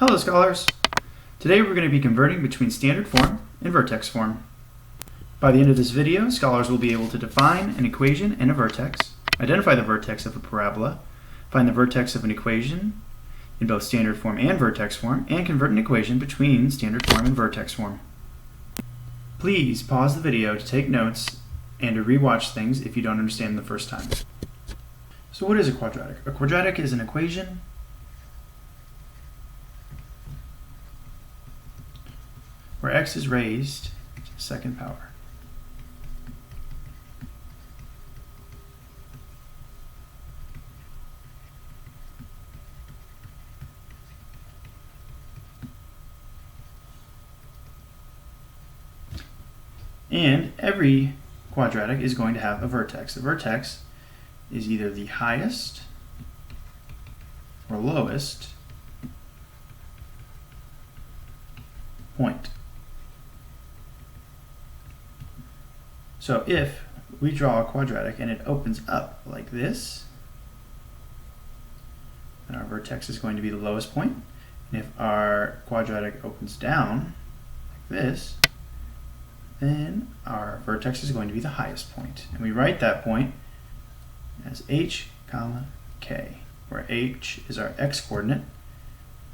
Hello scholars! Today we're going to be converting between standard form and vertex form. By the end of this video, scholars will be able to define an equation and a vertex, identify the vertex of a parabola, find the vertex of an equation in both standard form and vertex form, and convert an equation between standard form and vertex form. Please pause the video to take notes and to re-watch things if you don't understand them the first time. So what is a quadratic? A quadratic is an equation where x is raised to the second power. And every quadratic is going to have a vertex. The vertex is either the highest or lowest point. So if we draw a quadratic and it opens up like this, then our vertex is going to be the lowest point. And if our quadratic opens down like this, then our vertex is going to be the highest point. And we write that point as h, comma, k, where h is our x coordinate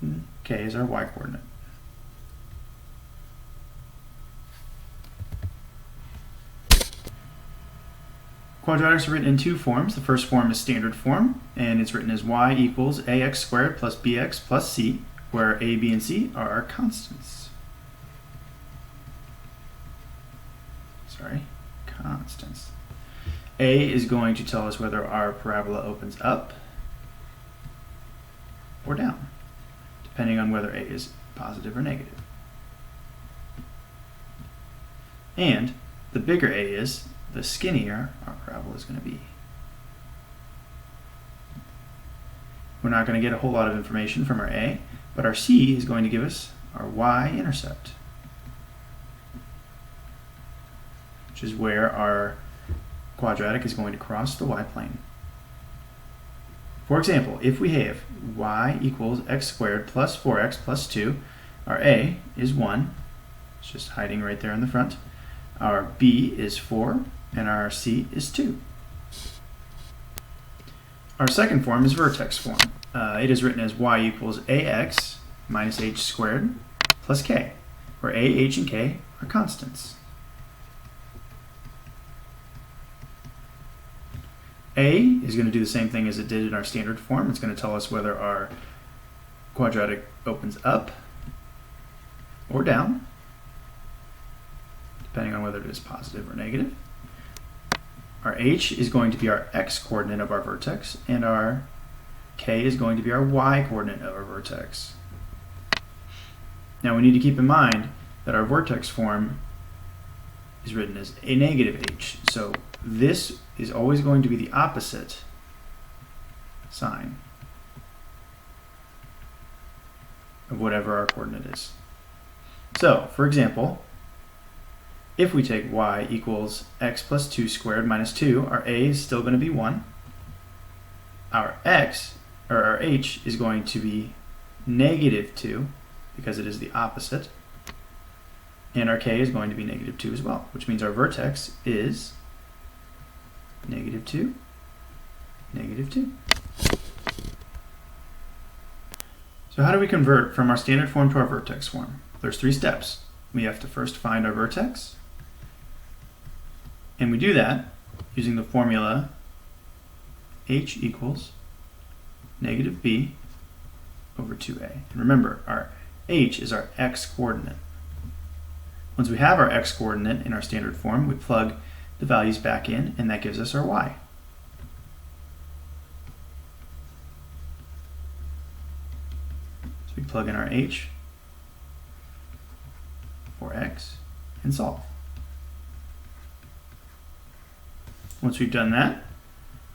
and k is our y coordinate. Quadratics are written in two forms. The first form is standard form, and it's written as y equals ax squared plus bx plus c, where a, b, and c are our constants. Constants. A is going to tell us whether our parabola opens up or down, depending on whether A is positive or negative. And the bigger A is, the skinnier our parabola is going to be. We're not going to get a whole lot of information from our A, but our C is going to give us our y-intercept, which is where our quadratic is going to cross the y-plane. For example, if we have y equals x squared plus 4x plus 2, our A is 1, it's just hiding right there in the front. Our B is 4, and our C is 2. Our second form is vertex form. It is written as y equals ax minus h squared plus k, where a, h, and k are constants. A is going to do the same thing as it did in our standard form. It's going to tell us whether our quadratic opens up or down, depending on whether it is positive or negative. Our h is going to be our x coordinate of our vertex, and our k is going to be our y coordinate of our vertex. Now we need to keep in mind that our vertex form is written as a negative h. So this is always going to be the opposite sign of whatever our coordinate is. So, for example, if we take y equals x plus 2 squared minus 2, our a is still going to be 1. Our x, or our h, is going to be negative 2 because it is the opposite. And our k is going to be negative 2 as well, which means our vertex is negative 2, negative 2. So how do we convert from our standard form to our vertex form? There's 3 steps. We have to first find our vertex, and we do that using the formula h equals negative b over 2a. And remember, our h is our x coordinate. Once we have our x coordinate in our standard form, we plug the values back in, and that gives us our y. So we plug in our h for x and solve. Once we've done that,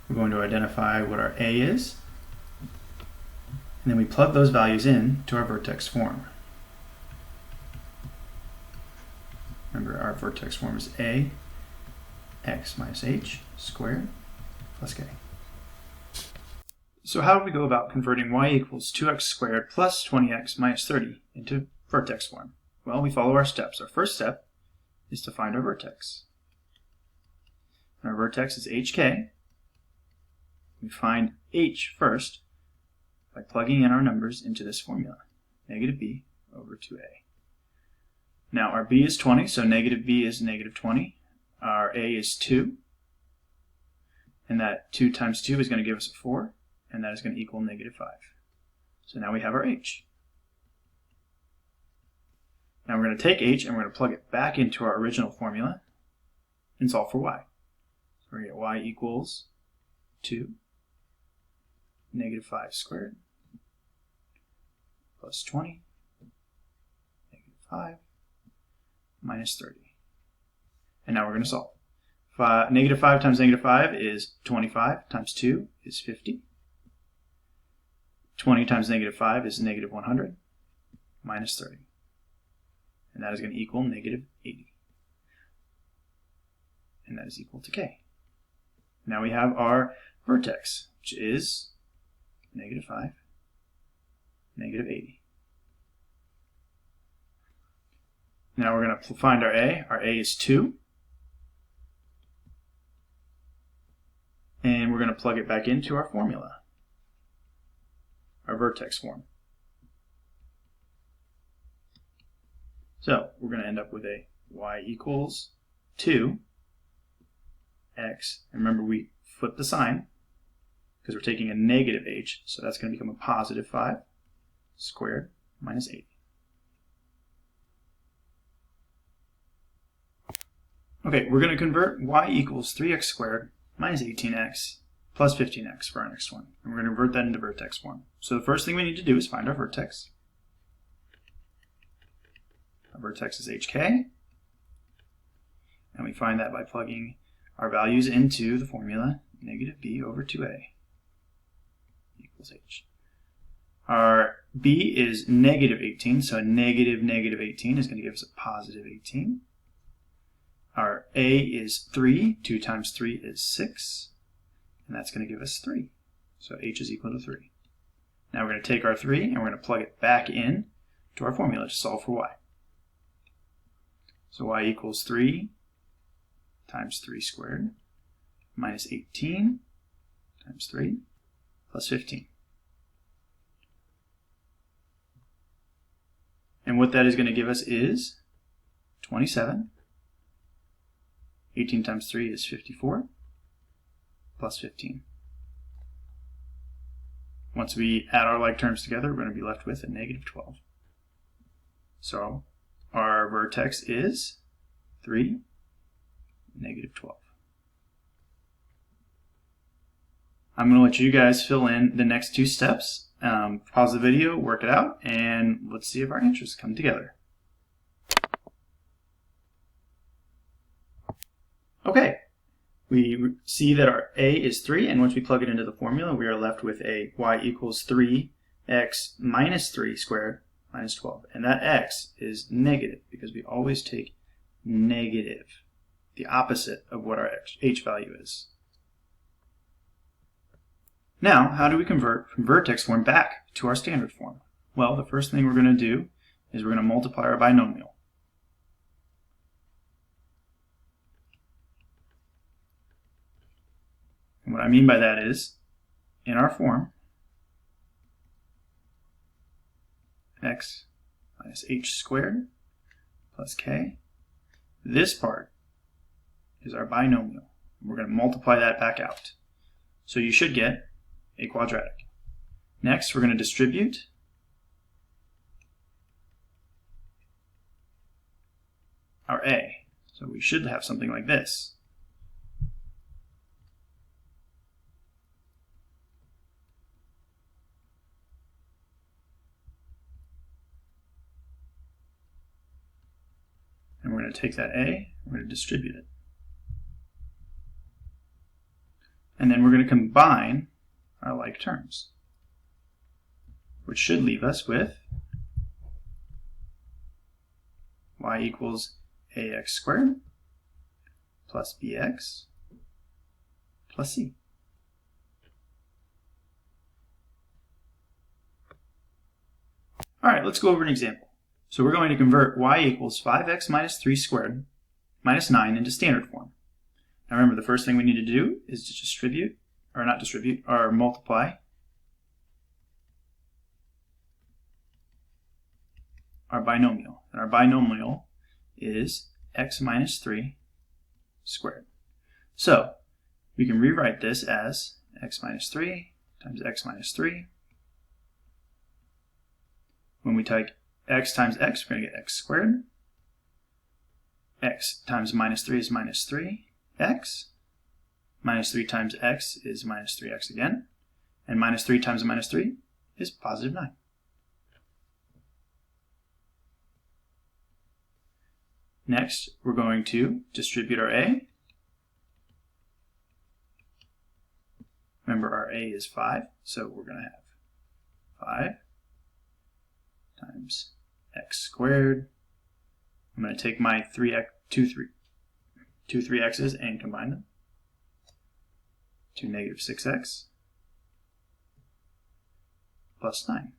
we're going to identify what our a is, and then we plug those values in to our vertex form. Remember, our vertex form is a x minus h squared plus k. So how do we go about converting y equals 2x squared plus 20x minus 30 into vertex form? Well, we follow our steps. Our first step is to find our vertex. Our vertex is hk. We find h first by plugging in our numbers into this formula, negative b over 2a. Now our b is 20, so negative b is negative 20. Our a is 2, and that 2 times 2 is going to give us a 4, and that is going to equal negative 5. So now we have our h. Now we're going to take h and we're going to plug it back into our original formula and solve for y. So we're going to get y equals 2 negative 5 squared plus 20 negative 5 minus 30. And now we're going to solve. Negative 5 times negative 5 is 25 times 2 is 50. 20 times negative 5 is negative 100 minus 30. And that is going to equal negative 80. And that is equal to k. Now we have our vertex, which is negative 5, negative 80. Now we're going to find our a. Our a is 2. And we're going to plug it back into our formula, our vertex form. So we're going to end up with a y equals 2 x. And remember, we flip the sign because we're taking a negative h, so that's going to become a positive 5 squared minus 80. Okay, we're going to convert y equals 3x squared minus 18x plus 15x for our next one. And we're going to convert that into vertex form. So the first thing we need to do is find our vertex. Our vertex is hk. And we find that by plugging our values into the formula, negative b over 2a equals h. Our b is negative 18, so negative 18 is going to give us a positive 18. Our a is 3. 2 times 3 is 6. And that's going to give us 3. So h is equal to 3. Now we're going to take our 3 and we're going to plug it back in to our formula to solve for y. So y equals 3 times 3 squared minus 18 times 3 plus 15. And what that is going to give us is 27. 18 times 3 is 54 plus 15. Once we add our like terms together, we're going to be left with a negative 12. So our vertex is 3, negative 12. I'm going to let you guys fill in the next 2 steps. Pause the video, work it out, and let's see if our answers come together. Okay, we see that our a is 3, and once we plug it into the formula, we are left with a y equals 3x minus 3 squared minus 12. And that x is negative because we always take negative, the opposite of what our h value is. Now, how do we convert from vertex form back to our standard form? Well, the first thing we're going to do is we're going to multiply our binomial. And what I mean by that is, in our form, x minus h squared plus k, this part is our binomial. We're going to multiply that back out. So you should get a quadratic. Next, we're going to distribute our a. So we should have something like this. And we're going to take that a, we're going to distribute it. And then we're going to combine our like terms, which should leave us with y equals ax squared plus bx plus c. All right, let's go over an example. So we're going to convert y equals 5x minus 3 squared minus 9 into standard form. Now remember, the first thing we need to do is to multiply our binomial. And our binomial is x minus 3 squared. So we can rewrite this as x minus 3 times x minus 3. When we take x times x, we're going to get x squared. X times minus 3 is minus 3x. Minus 3 times x is minus 3x again. And minus 3 times minus 3 is positive 9. Next, we're going to distribute our a. Remember, our a is 5, so we're going to have 5 times x squared. I'm going to take my two 3x's and combine them to negative 6x plus 9.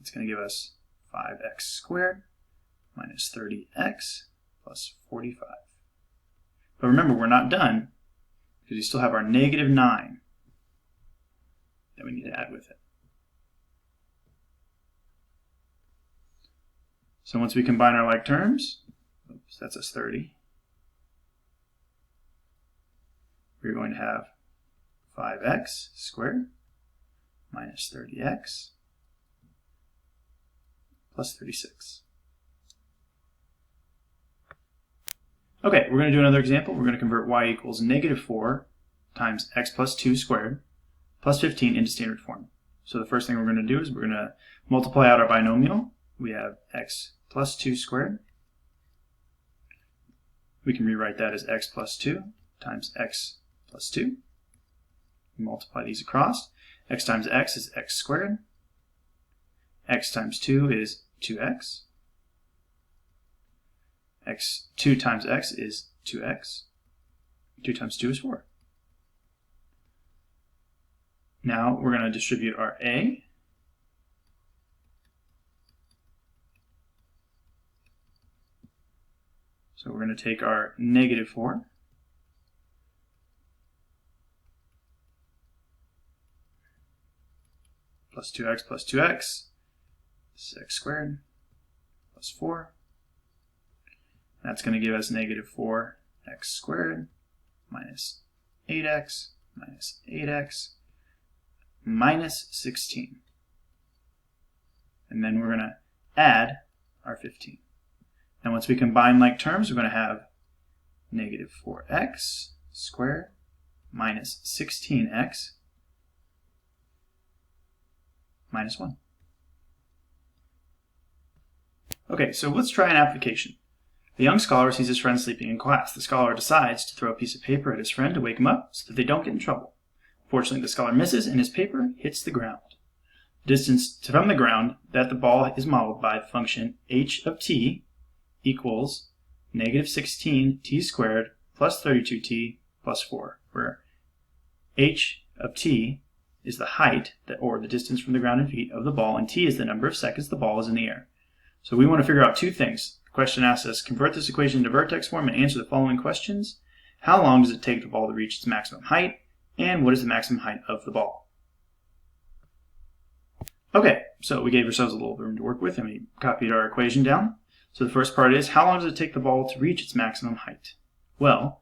It's going to give us 5x squared minus 30x plus 45. But remember, we're not done because we still have our negative 9 that we need to add with it. So once we combine our like terms, oops, that's us 30. We're going to have 5x squared minus 30x plus 36. Okay, we're going to do another example. We're going to convert y equals negative 4 times x plus 2 squared plus 15 into standard form. So the first thing we're going to do is we're going to multiply out our binomial. We have x plus 2 squared. We can rewrite that as x plus 2 times x plus 2. Multiply these across. X times x is x squared. X times 2 is 2x. 2 times x is 2x. 2 times 2 is 4. Now we're going to distribute our a. So we're going to take our negative 4 plus 2x plus 2x. This is x squared plus 4. That's going to give us negative 4x squared minus 8x minus 8x minus 16. And then we're going to add our 15. And once we combine like terms, we're going to have negative 4x squared minus 16x minus 1. Okay, so let's try an application. A young scholar sees his friend sleeping in class. The scholar decides to throw a piece of paper at his friend to wake him up so that they don't get in trouble. Fortunately, the scholar misses and his paper hits the ground. The distance from the ground that the ball is modeled by the function h of t equals negative 16t squared plus 32t plus 4, where h of t is the height, or the distance from the ground in feet of the ball, and t is the number of seconds the ball is in the air. So we want to figure out two things. The question asks us, convert this equation into vertex form and answer the following questions. How long does it take the ball to reach its maximum height? And what is the maximum height of the ball? Okay, so we gave ourselves a little room to work with and we copied our equation down. So the first part is, how long does it take the ball to reach its maximum height? Well,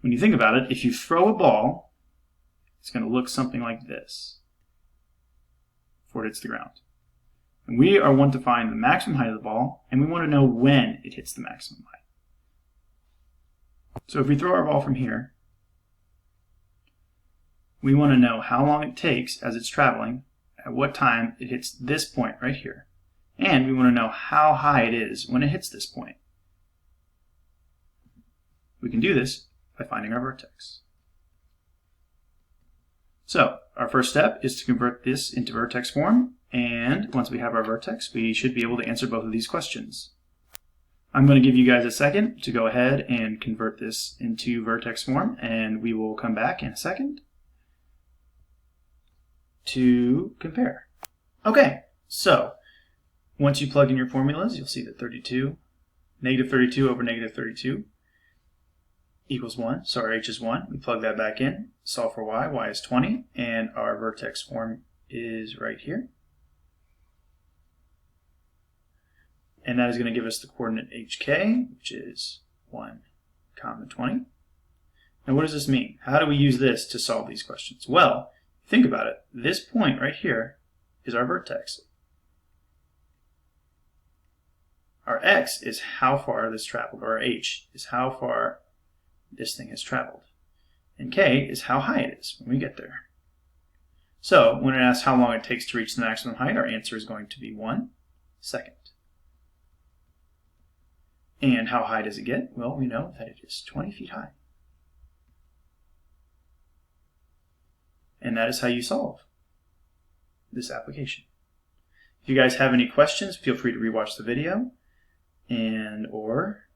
when you think about it, if you throw a ball, it's going to look something like this before it hits the ground. And we want to find the maximum height of the ball, and we want to know when it hits the maximum height. So if we throw our ball from here, we want to know how long it takes as it's traveling, at what time it hits this point right here. And we want to know how high it is when it hits this point. We can do this by finding our vertex. So our first step is to convert this into vertex form, and once we have our vertex, we should be able to answer both of these questions. I'm going to give you guys a second to go ahead and convert this into vertex form, and we will come back in a second to compare. Okay, so Once you plug in your formulas, you'll see that negative 32 over negative 32 equals 1. So our h is 1. We plug that back in, solve for y. Y is 20, and our vertex form is right here. And that is going to give us the coordinate hk, which is 1, 20. Now what does this mean? How do we use this to solve these questions? Well, think about it. This point right here is our vertex. Our x is how far this traveled, or our h is how far this thing has traveled. And k is how high it is when we get there. So when it asks how long it takes to reach the maximum height, our answer is going to be 1 second. And how high does it get? Well, we know that it is 20 feet high. And that is how you solve this application. If you guys have any questions, feel free to rewatch the video or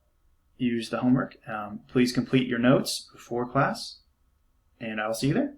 use the homework. Please complete your notes before class, and I'll see you there.